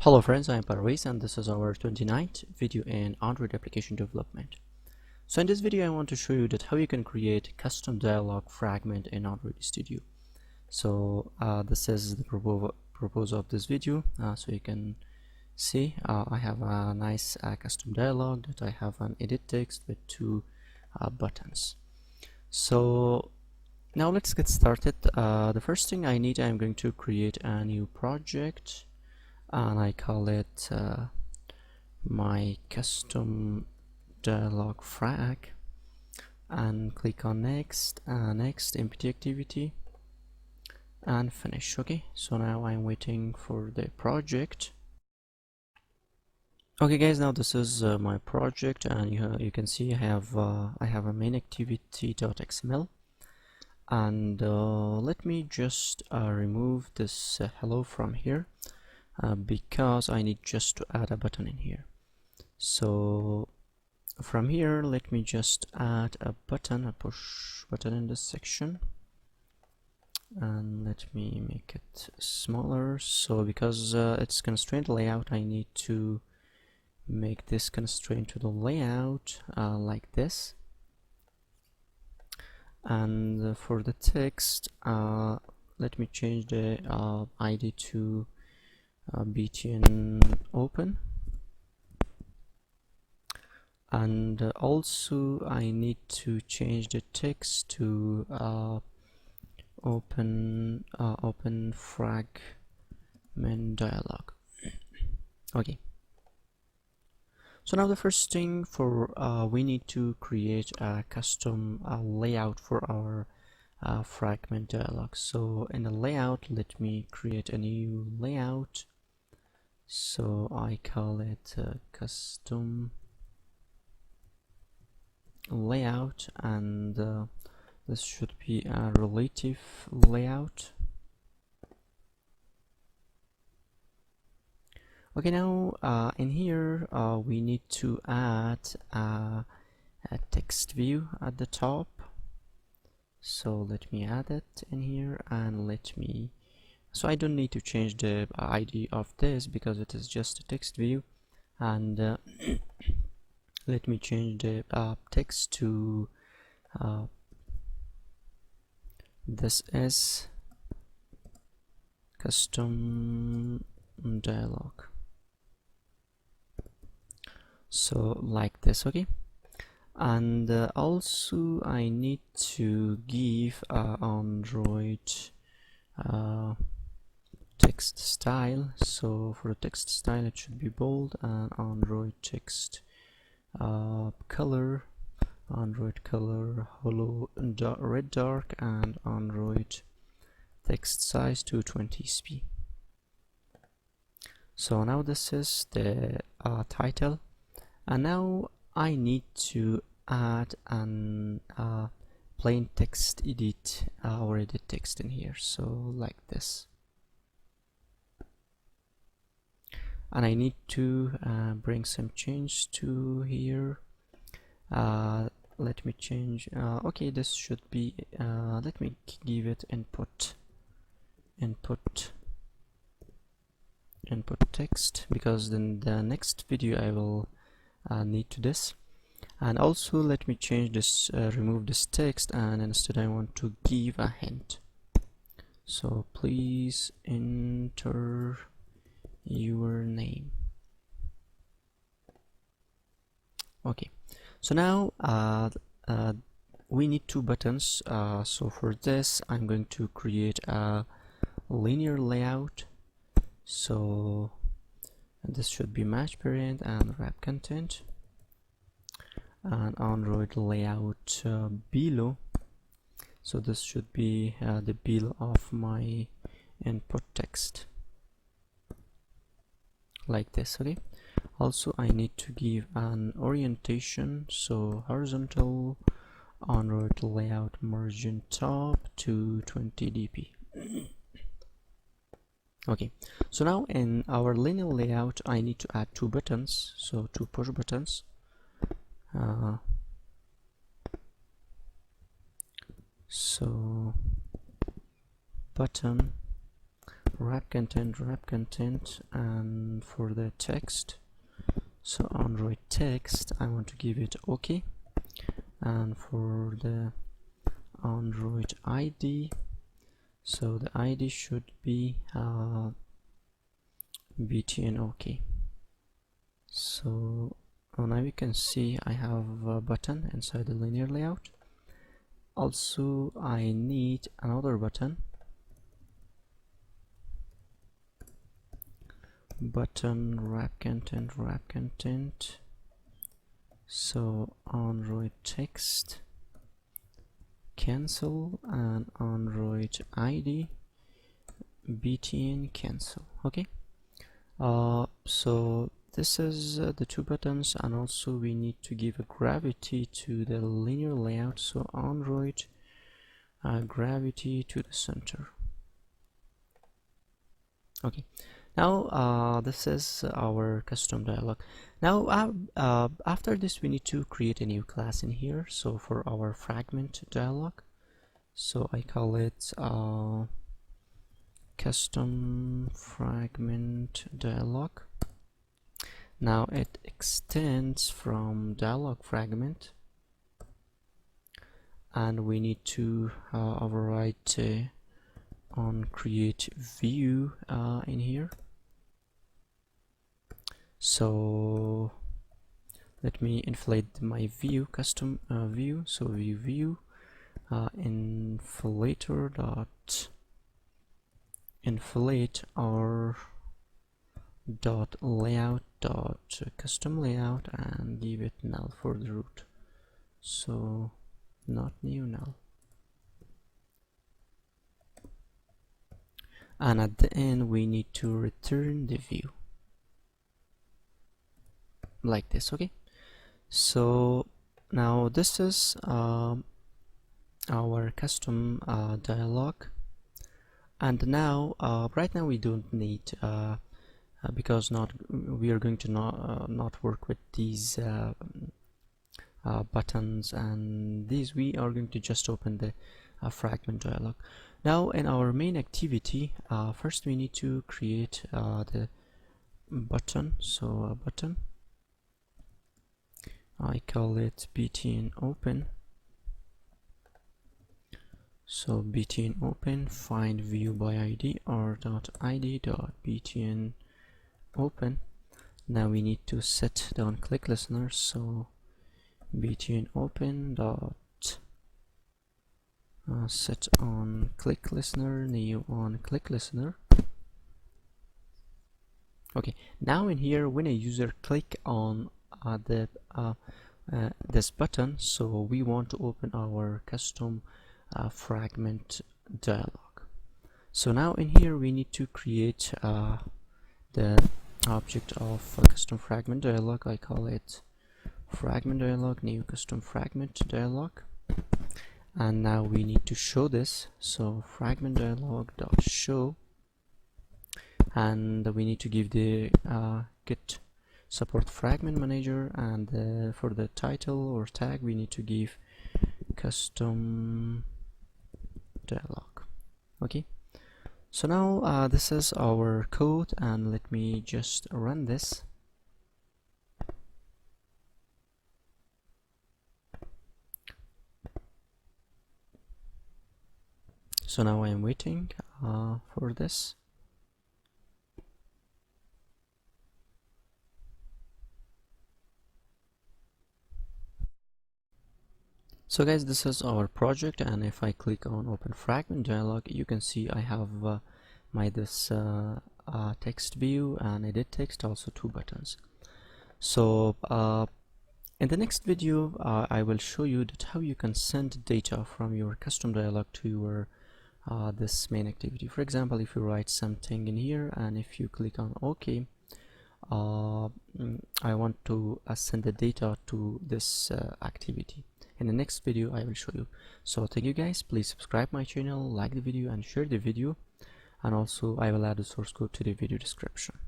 Hello friends, I am Parvez and this is our 29th video in Android application development. So in this video I want to show you that how you can create custom dialog fragment in Android Studio. So this is the purpose of this video. So you can see I have a nice custom dialog that I have an edit text with two buttons. So now let's get started. The first thing I need, I'm going to create a new project and I call it my custom dialog frag, and click on next, next empty activity, and finish. Okay, so now I'm waiting for the project. Okay guys, now this is my project, and you can see I have a main activity.xml, and let me just remove this hello from here. Because I need just to add a button in here. So from here let me just add a button, a push button in this section, and let me make it smaller. So because it's constrained layout, I need to make this constraint to the layout like this. And for the text, let me change the ID to btn open, and also I need to change the text to open fragment dialog. Okay, so now the first thing for we need to create a custom layout for our fragment dialog. So in the layout, let me create a new layout. So I call it custom layout, and this should be a relative layout. Okay, now in here we need to add a text view at the top. So let me add it in here, and so I don't need to change the ID of this because it is just a text view, and let me change the text to this is custom dialog, so like this. Okay, and also I need to give Android text style. So for the text style it should be bold, and Android text color, Android color hollow red dark, and Android text size 220 sp. So now this is the title, and now I need to add an plain text edit or edit text in here, so like this. And I need to bring some change to here. Let me change, okay, this should be let me give it input text, because in the next video I will need to this. And also let me change this, remove this text, and instead I want to give a hint. So please enter your name. Okay, so now we need two buttons. So for this I'm going to create a linear layout. So this should be match parent and wrap content, and Android layout below. So this should be the below of my input text, like this. Okay, also I need to give an orientation, so horizontal Android layout margin top to 20 dp. Okay, so now in our linear layout I need to add two buttons, so two push buttons. So button wrap content, and for the text, so Android text, I want to give it OK. And for the Android ID, so the ID should be btn OK. So now you can see I have a button inside the linear layout. Also I need another button wrap content, so Android text cancel, and Android ID btn cancel. Okay, so this is the two buttons, and also we need to give a gravity to the linear layout, so Android gravity to the center. Okay, now this is our custom dialog. Now after this we need to create a new class in here. So for our fragment dialog, so I call it custom fragment dialog. Now it extends from dialog fragment, and we need to override on create view in here. So let me inflate my view, custom view. So view inflator dot inflate our dot layout dot custom layout, and give it null for the root, so not new, null. And at the end we need to return the view like this. Okay, so now this is our custom dialog, and now right now we don't need because we are going to not work with these buttons and these. We are going to just open the fragment dialog. Now in our main activity, first we need to create the button. So a button, I call it btn open. So btn open find view by id or .id .btn open. Now we need to set the on click listener, so btn open dot set on click listener, new on click listener. Okay, now in here when a user click on this button, so we want to open our custom fragment dialog. So now in here we need to create the object of a custom fragment dialog. I call it fragment dialog, new custom fragment dialog. And now we need to show this, so fragment dialog dot show, and we need to give the git support fragment manager, and for the title or tag we need to give custom dialog. Okay, so now this is our code, and let me just run this. So now I am waiting for this. So guys, this is our project, and if I click on open fragment dialog, you can see I have my text view and edit text, also two buttons. So in the next video I will show you that how you can send data from your custom dialog to your this main activity. For example, if you write something in here and if you click on OK, I want to send the data to this activity. In the next video I will show you. So thank you guys, please subscribe my channel, like the video and share the video, and also I will add the source code to the video description.